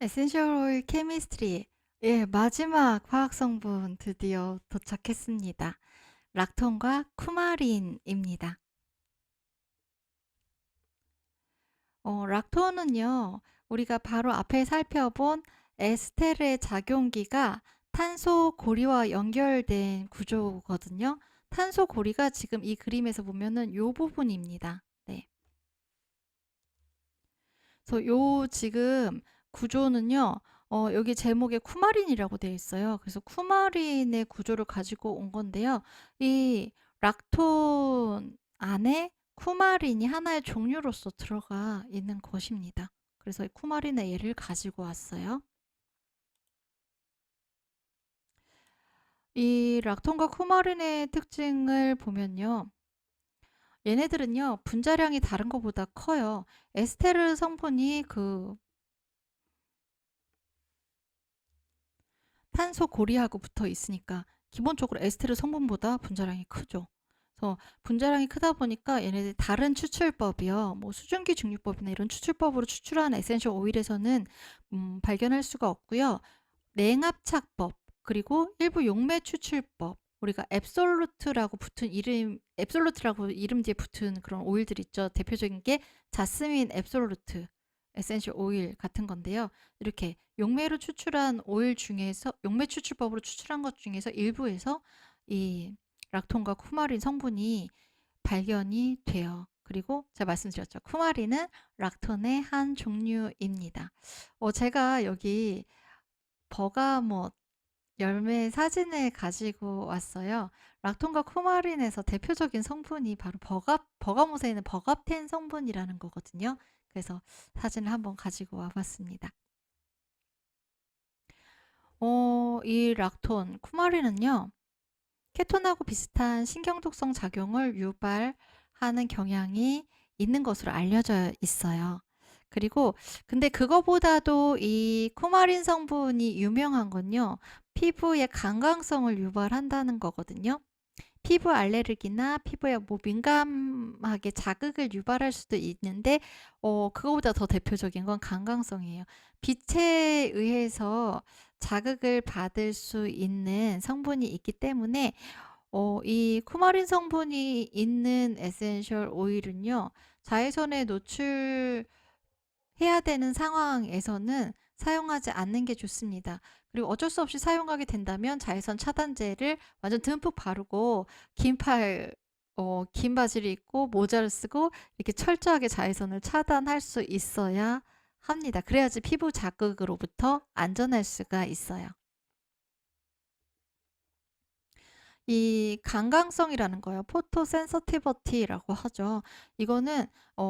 에센셜 오일 케미스트리. 예, 마지막 화학 성분 드디어 도착했습니다. 락톤과 쿠마린입니다. 락톤은요, 우리가 바로 앞에 살펴본 에스테르의 작용기가 탄소 고리와 연결된 구조거든요. 탄소 고리가 지금 이 그림에서 보면은 요 부분입니다. 네. 그래서 요 지금 구조는요, 여기 제목에 쿠마린이라고 되어 있어요. 그래서 쿠마린의 구조를 가지고 온 건데요. 이 락톤 안에 쿠마린이 하나의 종류로서 들어가 있는 것입니다. 그래서 이 쿠마린의 예를 가지고 왔어요. 이 락톤과 쿠마린의 특징을 보면요. 얘네들은요, 분자량이 다른 것보다 커요. 에스테르 성분이 그 탄소 고리하고 붙어 있으니까 기본적으로 에스테르 성분보다 분자량이 크죠. 그래서 분자량이 크다 보니까 얘네들 다른 추출법이요. 뭐 수증기 증류법이나 이런 추출법으로 추출한 에센셜 오일에서는 발견할 수가 없고요. 냉압착법 그리고 일부 용매 추출법, 우리가 앱솔루트라고 이름 뒤에 붙은 그런 오일들 있죠. 대표적인 게 자스민 앱솔루트 에센셜 오일 같은 건데요. 이렇게 용매로 추출한 오일 중에서, 용매 추출법으로 추출한 것 중에서 일부에서 이 락톤과 쿠마린 성분이 발견이 돼요. 그리고 제가 말씀드렸죠. 쿠마린은 락톤의 한 종류입니다. 제가 여기 버가못 열매 사진을 가지고 왔어요. 락톤과 쿠마린에서 대표적인 성분이 바로 버가못에 있는 버갑텐 성분이라는 거거든요. 그래서 사진을 한번 가지고 와봤습니다. 이 락톤, 쿠마린은요, 케톤하고 비슷한 신경독성 작용을 유발하는 경향이 있는 것으로 알려져 있어요. 그리고 근데 그거보다도 이 쿠마린 성분이 유명한 건요, 피부의 강광성을 유발한다는 거거든요. 피부 알레르기나 피부에 뭐 민감하게 자극을 유발할 수도 있는데, 그거보다 더 대표적인 건 강광성이에요. 빛에 의해서 자극을 받을 수 있는 성분이 있기 때문에 이 쿠마린 성분이 있는 에센셜 오일은요, 자외선에 노출해야 되는 상황에서는 사용하지 않는 게 좋습니다. 그리고 어쩔 수 없이 사용하게 된다면 자외선 차단제를 완전 듬뿍 바르고 긴 바지를 입고 모자를 쓰고 이렇게 철저하게 자외선을 차단할 수 있어야 합니다. 그래야지 피부 자극으로부터 안전할 수가 있어요. 이 강광성이라는 거예요. 포토센서티버티라고 하죠. 이거는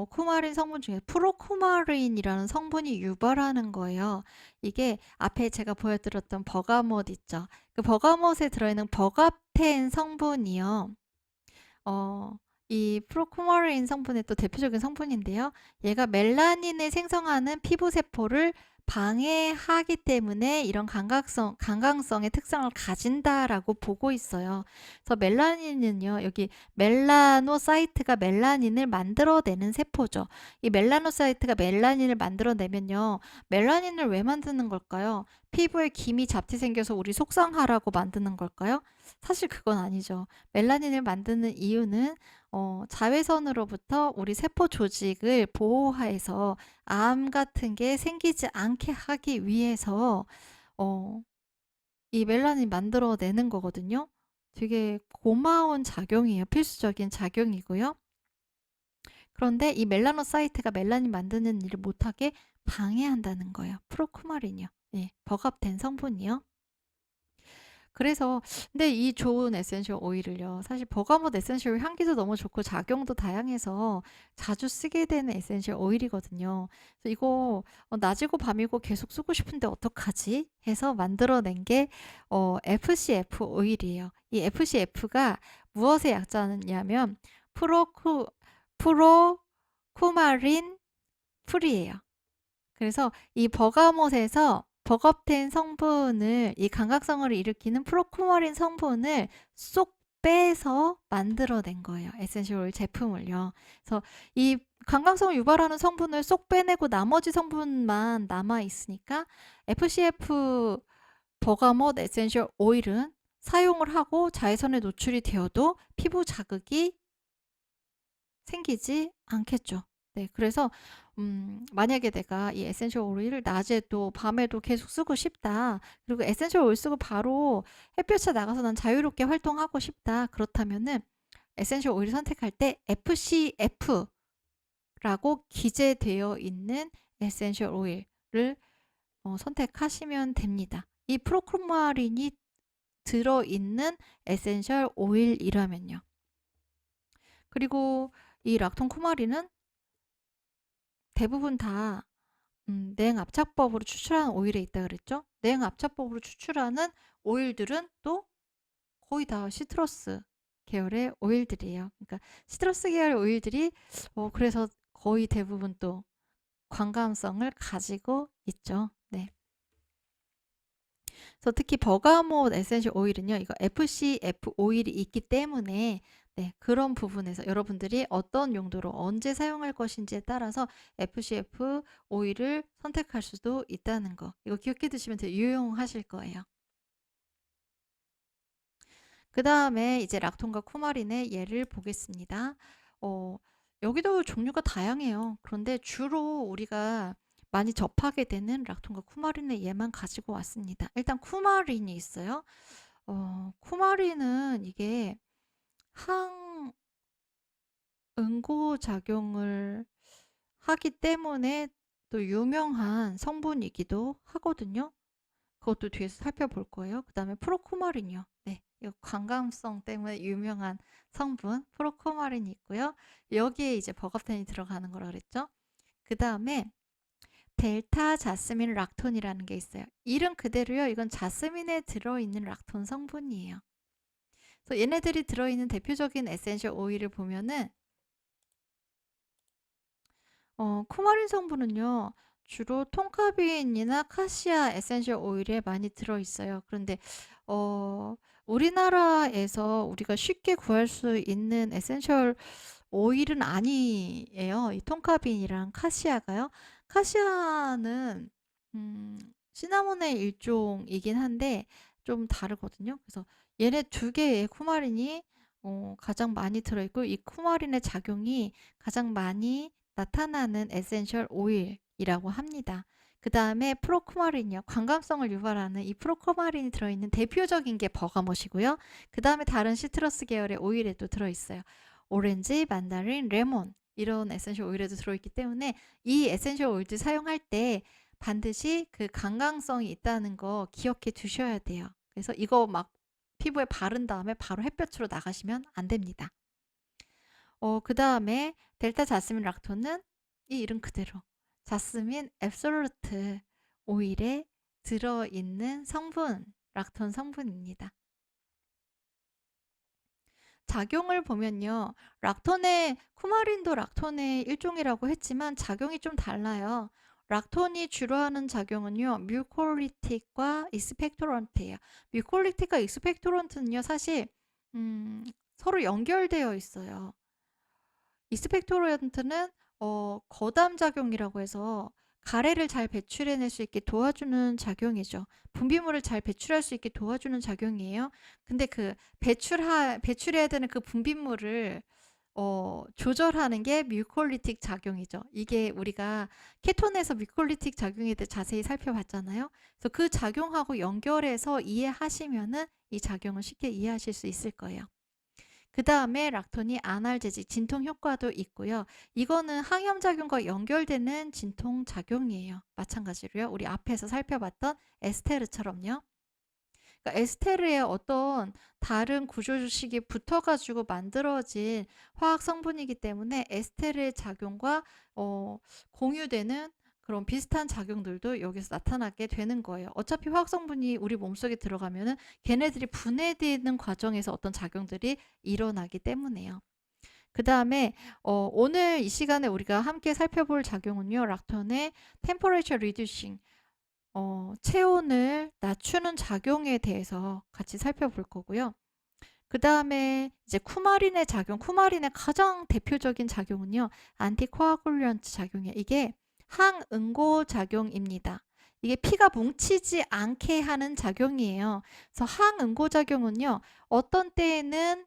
쿠마린 성분 중에 프로쿠마린이라는 성분이 유발하는 거예요. 이게 앞에 제가 보여드렸던 버가못 있죠. 그 버가못에 들어있는 버갑텐 성분이요. 어, 이 프로쿠마린 성분의 또 대표적인 성분인데요. 얘가 멜라닌을 생성하는 피부 세포를 방해하기 때문에 이런 강광성의 특성을 가진다라고 보고 있어요. 그래서 멜라닌은요, 여기 멜라노사이트가 멜라닌을 만들어내는 세포죠. 이 멜라노사이트가 멜라닌을 만들어내면요, 멜라닌을 왜 만드는 걸까요? 피부에 기미 잡티 생겨서 우리 속상하라고 만드는 걸까요? 사실 그건 아니죠. 멜라닌을 만드는 이유는 자외선으로부터 우리 세포 조직을 보호해서 암 같은 게 생기지 않게 하기 위해서 어, 이 멜라닌 만들어내는 거거든요. 되게 고마운 작용이에요. 필수적인 작용이고요. 그런데 이 멜라노사이트가 멜라닌 만드는 일을 못하게 방해한다는 거예요. 프로쿠마린이요. 예, 버갑된 성분이요. 그래서 근데 이 좋은 에센셜 오일을요, 사실 버가못 에센셜 오일 향기도 너무 좋고 작용도 다양해서 자주 쓰게 되는 에센셜 오일이거든요. 그래서 이거 낮이고 밤이고 계속 쓰고 싶은데 어떡하지 해서 만들어낸 게 FCF 오일이에요. 이 FCF가 무엇의 약자냐면 프로쿠 프로쿠마린 풀이에요. 그래서 이 버가못에서 버겁된 성분을, 이 감각성을 일으키는 프로쿠마린 성분을 쏙 빼서 만들어낸 거예요. 에센셜 오일 제품을요. 그래서 이 관광성을 유발하는 성분을 쏙 빼내고 나머지 성분만 남아 있으니까 FCF 버가못 에센셜 오일은 사용을 하고 자외선에 노출이 되어도 피부 자극이 생기지 않겠죠. 네. 그래서 만약에 내가 이 에센셜 오일을 낮에도 밤에도 계속 쓰고 싶다. 그리고 에센셜 오일 쓰고 바로 햇볕에 나가서 난 자유롭게 활동하고 싶다. 그렇다면은 에센셜 오일을 선택할 때 FCF라고 기재되어 있는 에센셜 오일을 선택하시면 됩니다. 이 프로크마린이 들어있는 에센셜 오일이라면요. 그리고 이 락톤 쿠마린은 대부분 다 냉압착법으로 추출한 오일에 있다 그랬죠. 냉압착법으로 추출하는 오일들은 또 거의 다 시트러스 계열의 오일들이에요. 그러니까 시트러스 계열의 오일들이 그래서 거의 대부분 또 광감성을 가지고 있죠. 네. 그래서 특히 버가못 에센셜 오일은요. 이거 FCF 오일이 있기 때문에 네, 그런 부분에서 여러분들이 어떤 용도로 언제 사용할 것인지에 따라서 FCF 오일을 선택할 수도 있다는 거. 이거 기억해 두시면 되게 유용하실 거예요. 그 다음에 이제 락톤과 쿠마린의 예를 보겠습니다. 여기도 종류가 다양해요. 그런데 주로 우리가 많이 접하게 되는 락톤과 쿠마린의 예만 가지고 왔습니다. 일단 쿠마린이 있어요. 쿠마린은 이게 항응고작용을 하기 때문에 또 유명한 성분이기도 하거든요. 그것도 뒤에서 살펴볼 거예요. 그 다음에 프로쿠마린이요. 네, 이 관감성 때문에 유명한 성분 프로쿠마린이 있고요. 여기에 이제 버가펜이 들어가는 거라 그랬죠. 그 다음에 델타 자스민 락톤이라는 게 있어요. 이름 그대로요. 이건 자스민에 들어있는 락톤 성분이에요. 그래서 얘네들이 들어있는 대표적인 에센셜 오일을 보면은 쿠마린 성분은요. 주로 톤카빈이나 카시아 에센셜 오일에 많이 들어있어요. 그런데 우리나라에서 우리가 쉽게 구할 수 있는 에센셜 오일은 아니에요. 이 톤카빈이랑 카시아가요. 카시아는 시나몬의 일종이긴 한데 좀 다르거든요. 그래서 얘네 두 개의 쿠마린이 가장 많이 들어있고 이 쿠마린의 작용이 가장 많이 나타나는 에센셜 오일이라고 합니다. 그 다음에 프로쿠마린이요. 광감성을 유발하는 이 프로쿠마린이 들어있는 대표적인 게 버가못이고요. 그 다음에 다른 시트러스 계열의 오일에도 들어있어요. 오렌지, 만다린, 레몬 이런 에센셜 오일에도 들어있기 때문에 이 에센셜 오일들 사용할 때 반드시 그 강강성이 있다는 거 기억해 두셔야 돼요. 그래서 이거 막 피부에 바른 다음에 바로 햇볕으로 나가시면 안 됩니다. 그 다음에 델타 자스민 락톤은 이 이름 그대로 자스민 앱솔루트 오일에 들어있는 성분, 락톤 성분입니다. 작용을 보면요. 락톤의 쿠마린도 락톤의 일종이라고 했지만 작용이 좀 달라요. 락톤이 주로 하는 작용은요. 뮤콜리틱과 익스펙토런트예요. 뮤콜리틱과 익스펙토런트는요. 사실 서로 연결되어 있어요. 익스펙토런트는 거담 작용이라고 해서 가래를 잘 배출해낼 수 있게 도와주는 작용이죠. 분비물을 잘 배출할 수 있게 도와주는 작용이에요. 근데 그 배출해야 되는 그 분비물을 조절하는 게 뮤콜리틱 작용이죠. 이게 우리가 케톤에서 뮤콜리틱 작용에 대해 자세히 살펴봤잖아요. 그래서 그 작용하고 연결해서 이해하시면은 이 작용을 쉽게 이해하실 수 있을 거예요. 그 다음에 락톤이 아날제직, 진통 효과도 있고요. 이거는 항염작용과 연결되는 진통작용이에요. 마찬가지로요. 우리 앞에서 살펴봤던 에스테르처럼요. 그러니까 에스테르의 어떤 다른 구조식이 붙어가지고 만들어진 화학 성분이기 때문에 에스테르의 작용과 공유되는 그런 비슷한 작용들도 여기서 나타나게 되는 거예요. 어차피 화학 성분이 우리 몸속에 들어가면은 걔네들이 분해되는 과정에서 어떤 작용들이 일어나기 때문에요. 그 다음에 오늘 이 시간에 우리가 함께 살펴볼 작용은요. 락톤의 temperature reducing 체온을 낮추는 작용에 대해서 같이 살펴볼 거고요. 그다음에 이제 쿠마린의 작용, 쿠마린의 가장 대표적인 작용은요. 안티코아굴련트 작용이에요. 이게 항응고 작용입니다. 이게 피가 뭉치지 않게 하는 작용이에요. 그래서 항응고 작용은요. 어떤 때에는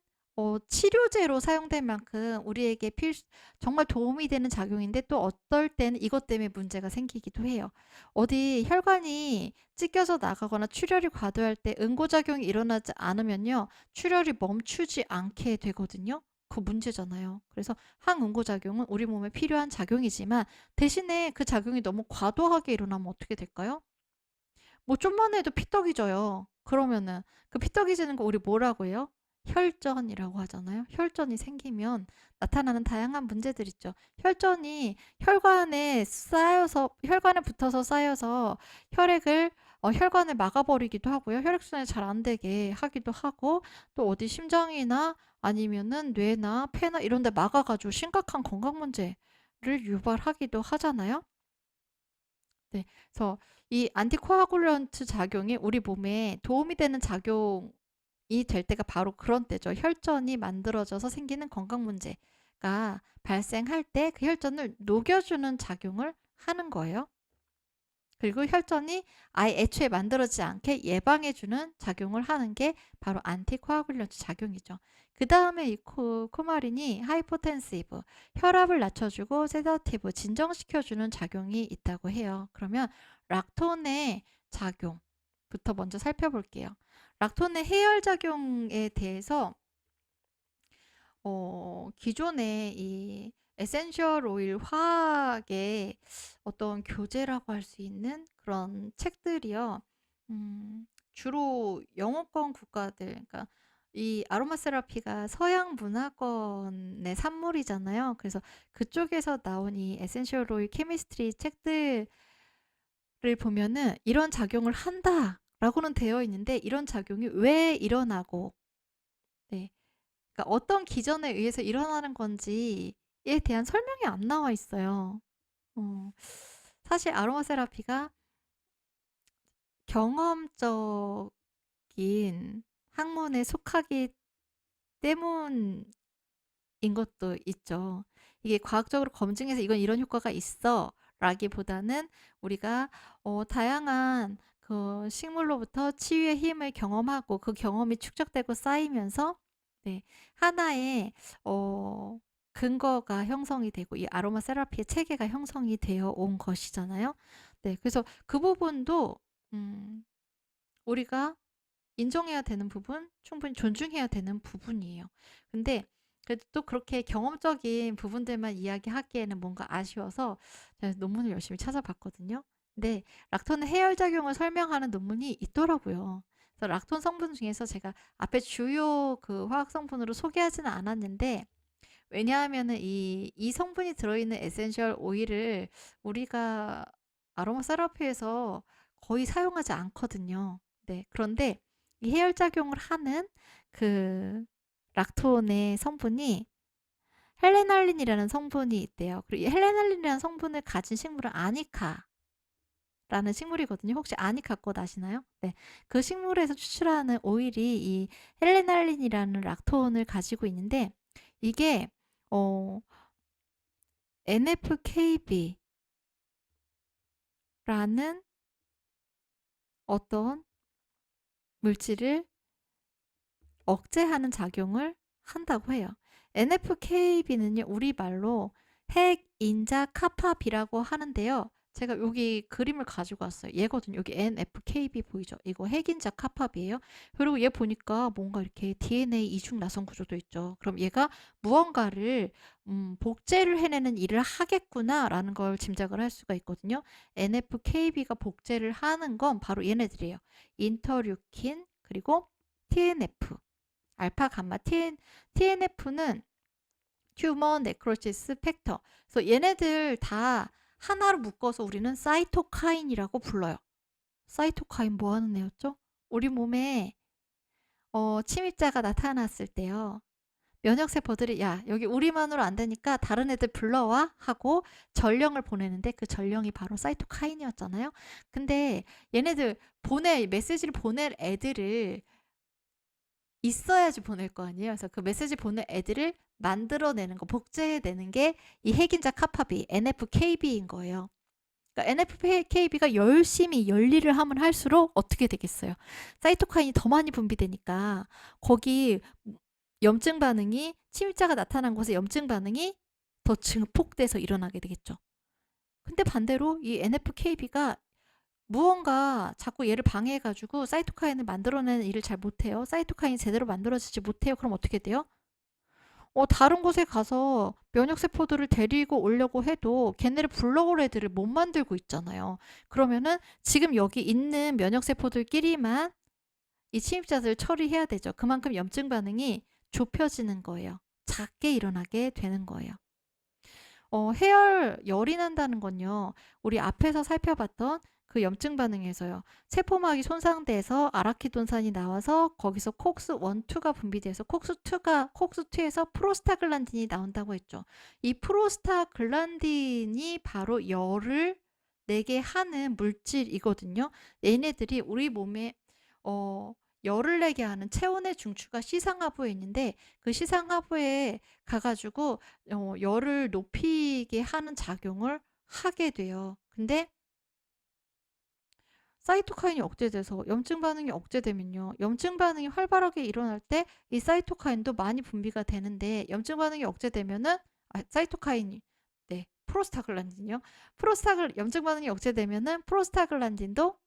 치료제로 사용될 만큼 우리에게 정말 도움이 되는 작용인데 또 어떨 때는 이것 때문에 문제가 생기기도 해요. 어디 혈관이 찢겨져 나가거나 출혈이 과도할 때 응고작용이 일어나지 않으면요. 출혈이 멈추지 않게 되거든요. 그 문제잖아요. 그래서 항응고작용은 우리 몸에 필요한 작용이지만 대신에 그 작용이 너무 과도하게 일어나면 어떻게 될까요? 뭐 좀만 해도 피떡이져요. 그러면은 그 피떡이지는 거 우리 뭐라고 해요? 혈전이라고 하잖아요. 혈전이 생기면 나타나는 다양한 문제들 있죠. 혈전이 혈관에 붙어서 쌓여서 혈관을 막아버리기도 하고요. 혈액순환이 잘 안 되게 하기도 하고 또 어디 심장이나 아니면은 뇌나 폐나 이런 데 막아가지고 심각한 건강 문제를 유발하기도 하잖아요. 네. 그래서 이 안티코아굴런트 작용이 우리 몸에 도움이 되는 작용이 될 때가 바로 그런 때죠. 혈전이 만들어져서 생기는 건강 문제가 발생할 때 그 혈전을 녹여주는 작용을 하는 거예요. 그리고 혈전이 아예 애초에 만들어지지 않게 예방해주는 작용을 하는 게 바로 안티코아굴런트 작용이죠. 그 다음에 이 쿠마린이 하이포텐시브, 혈압을 낮춰주고 세다티브, 진정시켜주는 작용이 있다고 해요. 그러면 락톤의 작용부터 먼저 살펴볼게요. 락톤의 해열작용에 대해서 기존의 이 에센셜 오일 화학의 어떤 교재라고 할 수 있는 그런 책들이요. 주로 영어권 국가들, 그러니까 이 아로마 세라피가 서양 문화권의 산물이잖아요. 그래서 그쪽에서 나온 이 에센셜 오일 케미스트리 책들을 보면은 이런 작용을 한다라고는 되어 있는데 이런 작용이 왜 일어나고 네. 그러니까 어떤 기전에 의해서 일어나는 건지에 대한 설명이 안 나와 있어요. 어, 사실 아로마 세라피가 경험적인 학문에 속하기 때문인 것도 있죠. 이게 과학적으로 검증해서 이건 이런 효과가 있어 라기보다는 우리가 다양한 그 식물로부터 치유의 힘을 경험하고 그 경험이 축적되고 쌓이면서 네, 하나의 어, 근거가 형성이 되고 이 아로마 세라피의 체계가 형성이 되어 온 것이잖아요. 네, 그래서 그 부분도 우리가 인정해야 되는 부분, 충분히 존중해야 되는 부분이에요. 근데 그래도 또 그렇게 경험적인 부분들만 이야기하기에는 뭔가 아쉬워서 제가 논문을 열심히 찾아봤거든요. 근데 락톤의 해열작용을 설명하는 논문이 있더라고요. 그래서 락톤 성분 중에서 제가 앞에 주요 그 화학 성분으로 소개하지는 않았는데 왜냐하면은 이 성분이 들어있는 에센셜 오일을 우리가 아로마 세라피에서 거의 사용하지 않거든요. 네. 그런데 이 해열작용을 하는 그 락톤의 성분이 헬레날린이라는 성분이 있대요. 그리고 이 헬레날린이라는 성분을 가진 식물은 아니카라는 식물이거든요. 혹시 아니카 꽃 아시나요? 네. 그 식물에서 추출하는 오일이 이 헬레날린이라는 락톤을 가지고 있는데 이게 어, NFKB라는 어떤 물질을 억제하는 작용을 한다고 해요. NFKB는요, 우리말로 핵인자 카파비라고 하는데요. 제가 여기 그림을 가지고 왔어요. 얘거든요. 여기 NFKB 보이죠? 이거 핵인자 카파비예요. 그리고 얘 보니까 뭔가 이렇게 DNA 이중 나선 구조도 있죠. 그럼 얘가 무언가를 복제를 해내는 일을 하겠구나라는 걸 짐작을 할 수가 있거든요. NFKB가 복제를 하는 건 바로 얘네들이에요. 인터류킨 그리고 TNF 알파 감마 TNF는 휴먼 네크로시스 팩터. 그래서 얘네들 다 하나로 묶어서 우리는 사이토카인이라고 불러요. 사이토카인 뭐 하는 애였죠? 우리 몸에 침입자가 나타났을 때요. 면역세포들이 야 여기 우리만으로 안 되니까 다른 애들 불러와 하고 전령을 보내는데 그 전령이 바로 사이토카인이었잖아요. 근데 얘네들 메시지를 보낼 애들을 있어야지 보낼 거 아니에요. 그래서 그 메시지 보낼 애들을 만들어내는 거, 복제해내는 게 이 핵인자 카파비, NFKB인 거예요. 그러니까 NFKB가 열심히 열일을 하면 할수록 어떻게 되겠어요? 사이토카인이 더 많이 분비되니까 거기 염증 반응이, 침입자가 나타난 곳에 염증 반응이 더 증폭돼서 일어나게 되겠죠. 근데 반대로 이 NFKB가 무언가 자꾸 얘를 방해해가지고 사이토카인을 만들어내는 일을 잘 못해요. 사이토카인이 제대로 만들어지지 못해요. 그럼 어떻게 돼요? 다른 곳에 가서 면역세포들을 데리고 오려고 해도 걔네를 불러올 애들을 못 만들고 있잖아요. 그러면은 지금 여기 있는 면역세포들끼리만 이 침입자들을 처리해야 되죠. 그만큼 염증 반응이 좁혀지는 거예요. 작게 일어나게 되는 거예요. 해열열이 난다는 건요. 우리 앞에서 살펴봤던 그 염증 반응에서요. 세포막이 손상돼서 아라키돈산이 나와서 거기서 콕스1, 2가 분비돼서 콕스2에서 프로스타글란딘이 나온다고 했죠. 이 프로스타글란딘이 바로 열을 내게 하는 물질이거든요. 얘네들이 우리 몸에 열을 내게 하는 체온의 중추가 시상하부에 있는데 그 시상하부에 가가지고 열을 높이게 하는 작용을 하게 돼요. 근데 사이토카인이 억제돼서 염증 반응이 억제되면요. 염증 반응이 활발하게 일어날 때 이 사이토카인도 많이 분비가 되는데 염증 반응이 억제되면은 사이토카인이 네, 프로스타글란딘이요. 염증 반응이 억제되면은 프로스타글란딘도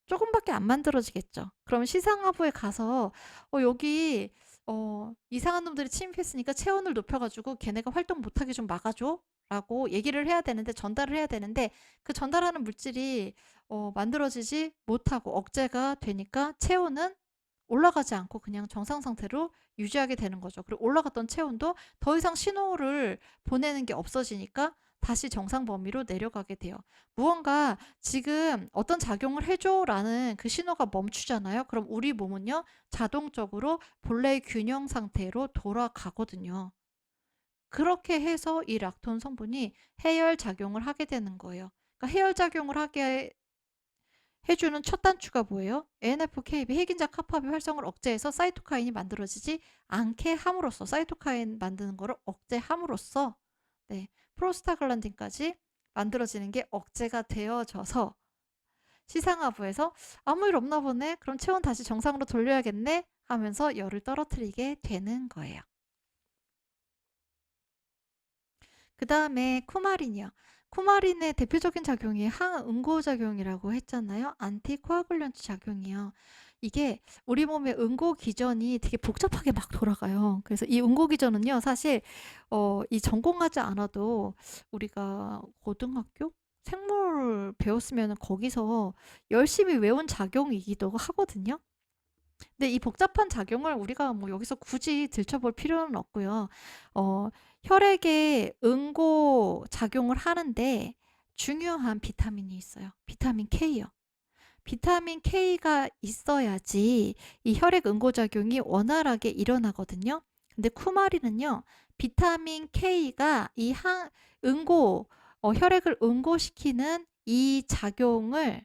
조금밖에 안 만들어지겠죠. 그럼 시상하부에 가서 여기 이상한 놈들이 침입했으니까 체온을 높여가지고 걔네가 활동 못하게 좀 막아줘 라고 얘기를 해야 되는데, 전달을 해야 되는데 그 전달하는 물질이 만들어지지 못하고 억제가 되니까 체온은 올라가지 않고 그냥 정상 상태로 유지하게 되는 거죠. 그리고 올라갔던 체온도 더 이상 신호를 보내는 게 없어지니까 다시 정상 범위로 내려가게 돼요. 무언가 지금 어떤 작용을 해줘라는 그 신호가 멈추잖아요. 그럼 우리 몸은요, 자동적으로 본래의 균형 상태로 돌아가거든요. 그렇게 해서 이 락톤 성분이 해열 작용을 하게 되는 거예요. 그러니까 해열 작용을 하게 해주는 첫 단추가 뭐예요? NFKB 핵인자 카파비 활성을 억제해서 사이토카인이 만들어지지 않게 함으로써, 사이토카인 만드는 거를 억제함으로써 네, 프로스타글란딘까지 만들어지는 게 억제가 되어져서 시상하부에서 아무 일 없나 보네, 그럼 체온 다시 정상으로 돌려야겠네 하면서 열을 떨어뜨리게 되는 거예요. 그 다음에 쿠마린이요. 쿠마린의 대표적인 작용이 항응고작용이라고 했잖아요. 안티코아굴련트 작용이요. 이게 우리 몸의 응고기전이 되게 복잡하게 막 돌아가요. 그래서 이 응고기전은요, 사실 이 전공하지 않아도 우리가 고등학교 생물 배웠으면 거기서 열심히 외운 작용이기도 하거든요. 근데 이 복잡한 작용을 우리가 뭐 여기서 굳이 들춰볼 필요는 없고요. 혈액에 응고 작용을 하는데 중요한 비타민이 있어요. 비타민 K요. 비타민 K가 있어야지 이 혈액 응고작용이 원활하게 일어나거든요. 근데 쿠마린은요, 비타민 K가 이 혈액을 응고시키는 이 작용을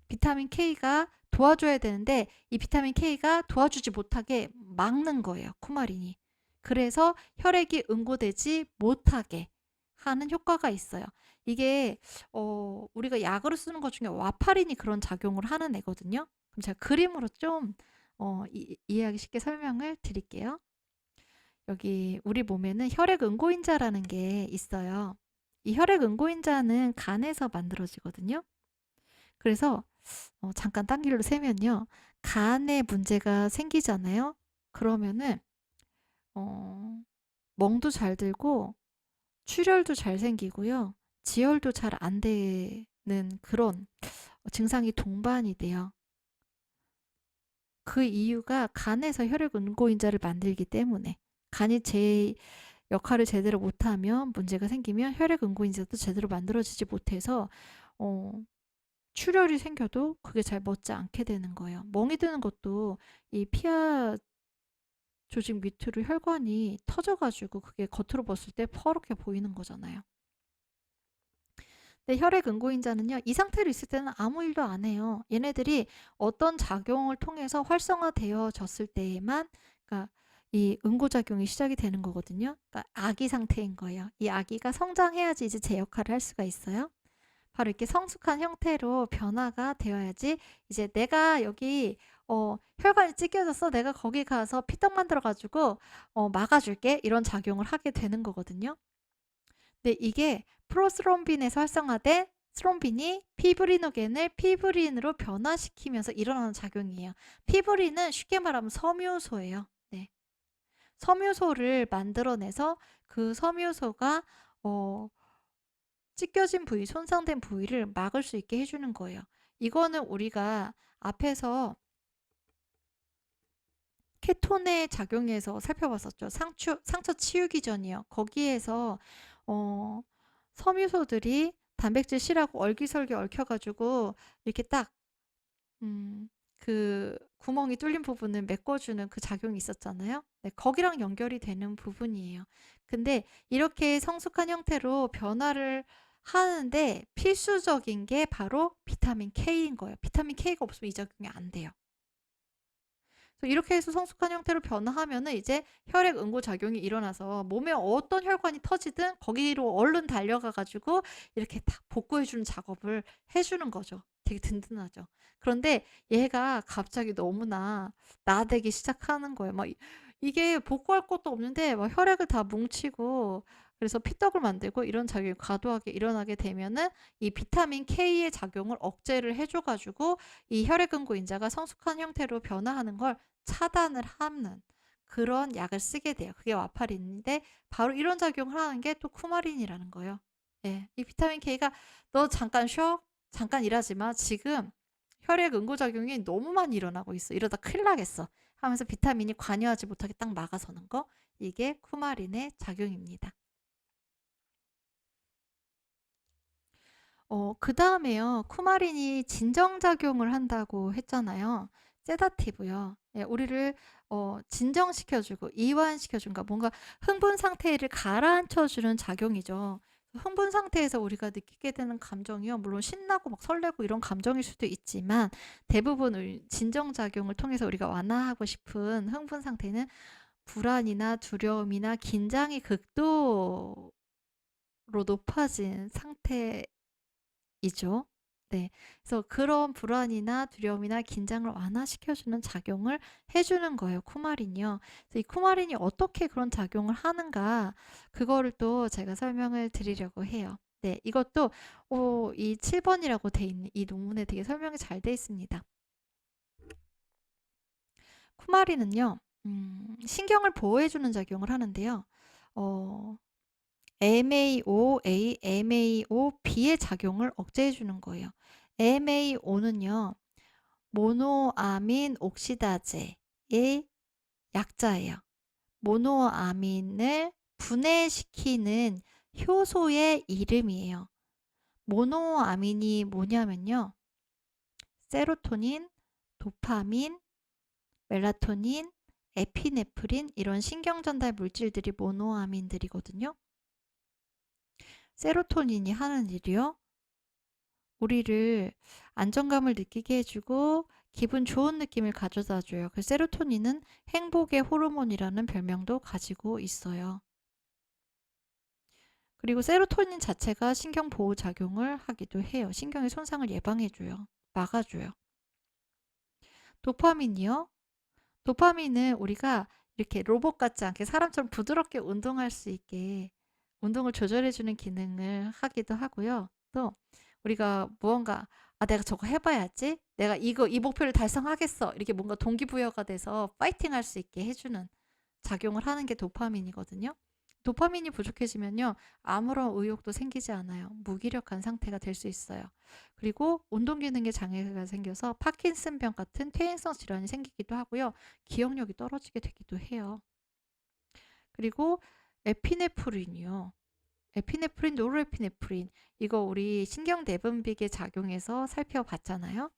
비타민 K가 도와줘야 되는데 이 비타민 K가 도와주지 못하게 막는 거예요, 쿠마린이. 그래서 혈액이 응고되지 못하게 하는 효과가 있어요. 이게 우리가 약으로 쓰는 것 중에 와파린이 그런 작용을 하는 애거든요. 그럼 제가 그림으로 좀 이해하기 쉽게 설명을 드릴게요. 여기 우리 몸에는 혈액 응고인자라는 게 있어요. 이 혈액 응고인자는 간에서 만들어지거든요. 그래서 잠깐 딴 길로 세면요, 간에 문제가 생기잖아요. 그러면은 멍도 잘 들고 출혈도 잘 생기고요, 지혈도 잘 안 되는 그런 증상이 동반이 돼요. 그 이유가 간에서 혈액 응고인자를 만들기 때문에, 간이 제 역할을 제대로 못하면, 문제가 생기면 혈액 응고인자도 제대로 만들어지지 못해서 출혈이 생겨도 그게 잘 멎지 않게 되는 거예요. 멍이 드는 것도 이 피하 조직 밑으로 혈관이 터져가지고 그게 겉으로 봤을 때 퍼렇게 보이는 거잖아요. 근데 혈액응고인자는요. 이 상태로 있을 때는 아무 일도 안 해요. 얘네들이 어떤 작용을 통해서 활성화되어졌을 때에만 그러니까 이 응고작용이 시작이 되는 거거든요. 그러니까 아기 상태인 거예요. 이 아기가 성장해야지 이제 제 역할을 할 수가 있어요. 바로 이렇게 성숙한 형태로 변화가 되어야지 이제 내가 여기 혈관이 찢겨졌어. 내가 거기 가서 피떡 만들어 가지고 막아줄게. 이런 작용을 하게 되는 거거든요. 근데 이게 프로스롬빈에서 활성화된 스롬빈이 피브리노겐을 피브린으로 변화시키면서 일어나는 작용이에요. 피브린은 쉽게 말하면 섬유소예요. 네. 섬유소를 만들어내서 그 섬유소가 어 찢겨진 부위, 손상된 부위를 막을 수 있게 해주는 거예요. 이거는 우리가 앞에서 케톤의 작용에서 살펴봤었죠. 상처 치유기 전이요. 거기에서 어, 섬유소들이 단백질 C라고 얼기설기 얽혀가지고 이렇게 딱 그 구멍이 뚫린 부분을 메꿔주는 그 작용이 있었잖아요. 네, 거기랑 연결이 되는 부분이에요. 근데 이렇게 성숙한 형태로 변화를 하는데 필수적인 게 바로 비타민 K인 거예요. 비타민 K가 없으면 이 작용이 안 돼요. 그래서 이렇게 해서 성숙한 형태로 변화하면은 이제 혈액 응고 작용이 일어나서 몸에 어떤 혈관이 터지든 거기로 얼른 달려가 가지고 이렇게 딱 복구해 주는 작업을 해 주는 거죠. 되게 든든하죠. 그런데 얘가 갑자기 너무나 나대기 시작하는 거예요. 막 이게 복구할 것도 없는데 막 혈액을 다 뭉치고 그래서 피떡을 만들고 이런 작용이 과도하게 일어나게 되면은 이 비타민 K의 작용을 억제를 해 줘 가지고 이 혈액응고 인자가 성숙한 형태로 변화하는 걸 차단을 하는 그런 약을 쓰게 돼요. 그게 와파린인데 바로 이런 작용을 하는 게 또 쿠마린이라는 거예요. 예. 이 비타민 K가 "너 잠깐 쉬어. 잠깐 일하지 마. 지금 혈액 응고작용이 너무 많이 일어나고 있어. 이러다 큰일 나겠어." 하면서 비타민이 관여하지 못하게 딱 막아서는 거. 이게 쿠마린의 작용입니다. 그다음에요. 쿠마린이 진정작용을 한다고 했잖아요. 세다티브요. 예, 우리를 진정시켜 주고 이완시켜 주는 뭔가 흥분 상태를 가라앉혀 주는 작용이죠. 흥분 상태에서 우리가 느끼게 되는 감정이요. 물론 신나고 막 설레고 이런 감정일 수도 있지만 대부분 진정작용을 통해서 우리가 완화하고 싶은 흥분 상태는 불안이나 두려움이나 긴장이 극도로 높아진 상태 이죠. 네. 그래서 그런 불안이나 두려움이나 긴장을 완화시켜주는 작용을 해주는 거예요, 쿠마린이요. 그래서 이 쿠마린이 어떻게 그런 작용을 하는가, 그거를 또 제가 설명을 드리려고 해요. 네, 이것도 이 7번이라고 돼 있는 이 논문에 되게 설명이 잘 돼 있습니다. 쿠마린은요, 신경을 보호해주는 작용을 하는데요. 어, MAOA, MAOB의 작용을 억제해 주는 거예요. MAO는요. 모노아민 옥시다제의 약자예요. 모노아민을 분해시키는 효소의 이름이에요. 모노아민이 뭐냐면요. 세로토닌, 도파민, 멜라토닌, 에피네프린 이런 신경전달 물질들이 모노아민들이거든요. 세로토닌이 하는 일이요. 우리를 안정감을 느끼게 해주고 기분 좋은 느낌을 가져다 줘요. 그 세로토닌은 행복의 호르몬이라는 별명도 가지고 있어요. 그리고 세로토닌 자체가 신경 보호 작용을 하기도 해요. 신경의 손상을 예방해 줘요. 막아 줘요. 도파민이요. 도파민은 우리가 이렇게 로봇 같지 않게 사람처럼 부드럽게 운동할 수 있게 운동을 조절해 주는 기능을 하기도 하고요. 또 우리가 무언가 '아 내가 저거 해 봐야지. 내가 이 목표를 달성하겠어.' 이렇게 뭔가 동기부여가 돼서 파이팅할 수 있게 해 주는 작용을 하는 게 도파민이거든요. 도파민이 부족해지면요. 아무런 의욕도 생기지 않아요. 무기력한 상태가 될 수 있어요. 그리고 운동 기능에 장애가 생겨서 파킨슨병 같은 퇴행성 질환이 생기기도 하고요. 기억력이 떨어지게 되기도 해요. 그리고 에피네프린이요. 에피네프린, 노르에피네프린 이거 우리 신경내분비계 작용에서 살펴봤잖아요.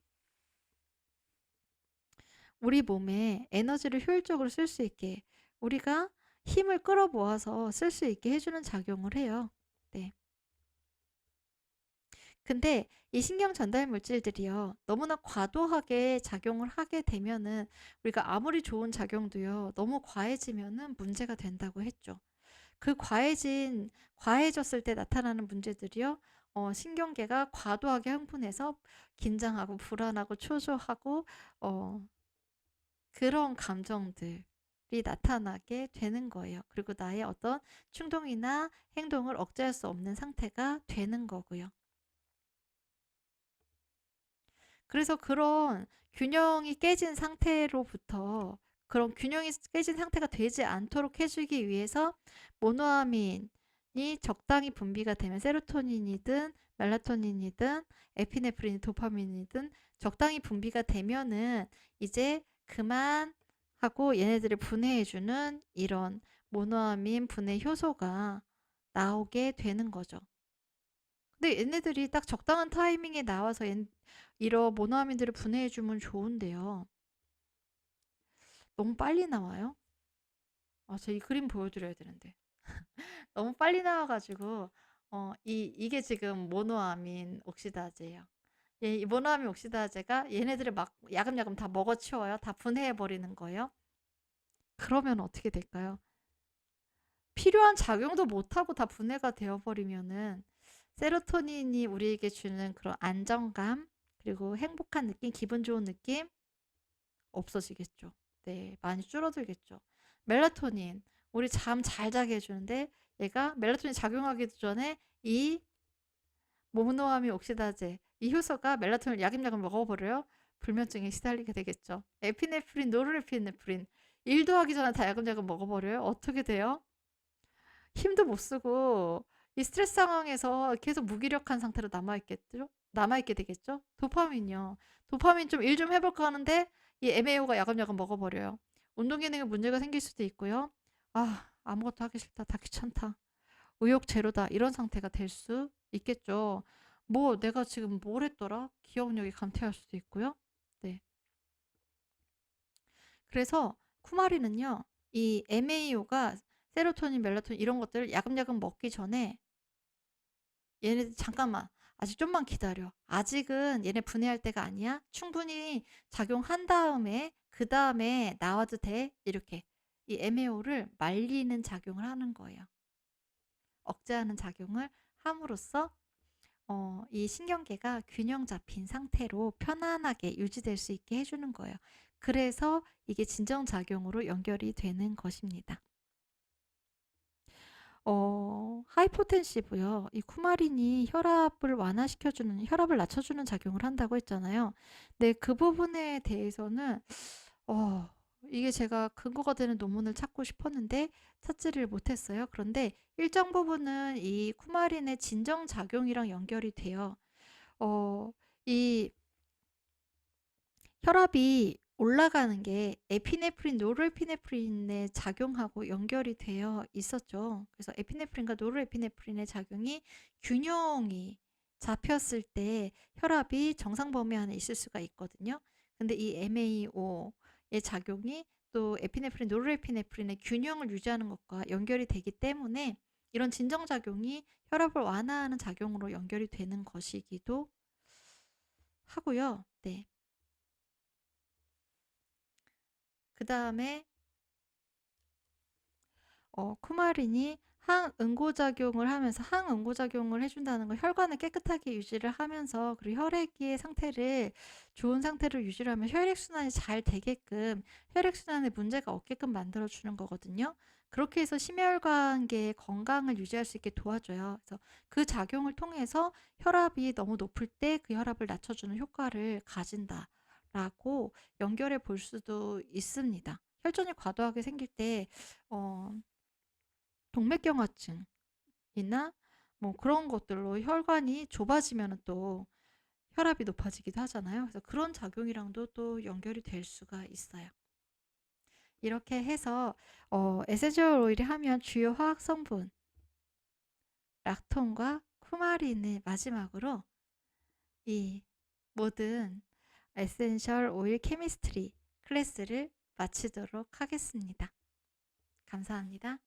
우리 몸에 에너지를 효율적으로 쓸 수 있게 우리가 힘을 끌어모아서 쓸 수 있게 해주는 작용을 해요. 네. 근데 이 신경 전달 물질들이요. 너무나 과도하게 작용을 하게 되면은 우리가 아무리 좋은 작용도요. 너무 과해지면은 문제가 된다고 했죠. 그 과해졌을 때 나타나는 문제들이요. 신경계가 과도하게 흥분해서 긴장하고 불안하고 초조하고 어 그런 감정들이 나타나게 되는 거예요. 그리고 나의 어떤 충동이나 행동을 억제할 수 없는 상태가 되는 거고요. 그래서 그런 균형이 깨진 상태로부터 그런 균형이 깨진 상태가 되지 않도록 해 주기 위해서 모노아민이 적당히 분비가 되면 세로토닌이든 멜라토닌이든 에피네프린, 도파민이든 적당히 분비가 되면은 이제 그만 하고 얘네들을 분해해 주는 이런 모노아민 분해 효소가 나오게 되는 거죠. 근데 얘네들이 딱 적당한 타이밍에 나와서 이런 모노아민들을 분해해 주면 좋은데요. 너무 빨리 나와요. 저 이 그림 보여드려야 되는데. 너무 빨리 나와가지고 이게 지금 모노아민 옥시다제예요. 이 모노아민 옥시다제가 얘네들을 막 야금야금 다 먹어치워요. 다 분해해 버리는 거예요. 그러면 어떻게 될까요? 필요한 작용도 못하고 다 분해가 되어버리면은 세로토닌이 우리에게 주는 그런 안정감 그리고 행복한 느낌, 기분 좋은 느낌 없어지겠죠. 네, 많이 줄어들겠죠. 멜라토닌, 우리 잠 잘 자게 해주는데 얘가 멜라토닌 작용하기도 전에 이 모노아민 옥시다제 이 효소가 멜라토닌을 야금야금 먹어버려요. 불면증에 시달리게 되겠죠. 에피네프린, 노르에피네프린 일도 하기 전에 다 야금야금 먹어버려요. 어떻게 돼요? 힘도 못 쓰고 이 스트레스 상황에서 계속 무기력한 상태로 남아있겠죠? 남아있게 되겠죠? 도파민요. 도파민 좀 일 좀 해볼까 하는데 이 MAO가 야금야금 먹어버려요. 운동 기능에 문제가 생길 수도 있고요. 아무것도 하기 싫다. 다 귀찮다. 의욕 제로다. 이런 상태가 될 수 있겠죠. 뭐 내가 지금 뭘 했더라? 기억력이 감퇴할 수도 있고요. 네. 그래서 쿠마리는요. 이 MAO가 세로토닌, 멜라토닌 이런 것들을 야금야금 먹기 전에 얘네들 잠깐만 아직 좀만 기다려. 아직은 얘네 분해할 때가 아니야. 충분히 작용한 다음에 그 다음에 나와도 돼. 이렇게 이 MAO를 말리는 작용을 하는 거예요. 억제하는 작용을 함으로써 이 신경계가 균형 잡힌 상태로 편안하게 유지될 수 있게 해주는 거예요. 그래서 이게 진정작용으로 연결이 되는 것입니다. 하이포텐시브요. 이 쿠마린이 혈압을 낮춰주는 작용을 한다고 했잖아요. 네, 그 부분에 대해서는 이게 제가 근거가 되는 논문을 찾고 싶었는데 찾지를 못했어요. 그런데 일정 부분은 이 쿠마린의 진정작용이랑 연결이 돼요. 이 혈압이 올라가는 게 에피네프린, 노르에피네프린의 작용하고 연결이 되어 있었죠. 그래서 에피네프린과 노르에피네프린의 작용이 균형이 잡혔을 때 혈압이 정상 범위 안에 있을 수가 있거든요. 근데 이 MAO의 작용이 또 에피네프린, 노르에피네프린의 균형을 유지하는 것과 연결이 되기 때문에 이런 진정작용이 혈압을 완화하는 작용으로 연결이 되는 것이기도 하고요. 네. 그 다음에 쿠마린이 항응고작용을 하면서 항응고작용을 해준다는 건 혈관을 깨끗하게 유지를 하면서 그리고 혈액의 상태를 좋은 상태로 유지를 하면 혈액순환이 잘 되게끔 혈액순환에 문제가 없게끔 만들어주는 거거든요. 그렇게 해서 심혈관계의 건강을 유지할 수 있게 도와줘요. 그래서 그 작용을 통해서 혈압이 너무 높을 때 그 혈압을 낮춰주는 효과를 가진다라고 연결해 볼 수도 있습니다. 혈전이 과도하게 생길 때 동맥경화증이나 뭐 그런 것들로 혈관이 좁아지면 또 혈압이 높아지기도 하잖아요. 그래서 그런 작용이랑도 또 연결이 될 수가 있어요. 이렇게 해서 에센셜 오일이 하면 주요 화학 성분 락톤과 쿠마린을 마지막으로 이 모든 에센셜 오일 케미스트리 클래스를 마치도록 하겠습니다. 감사합니다.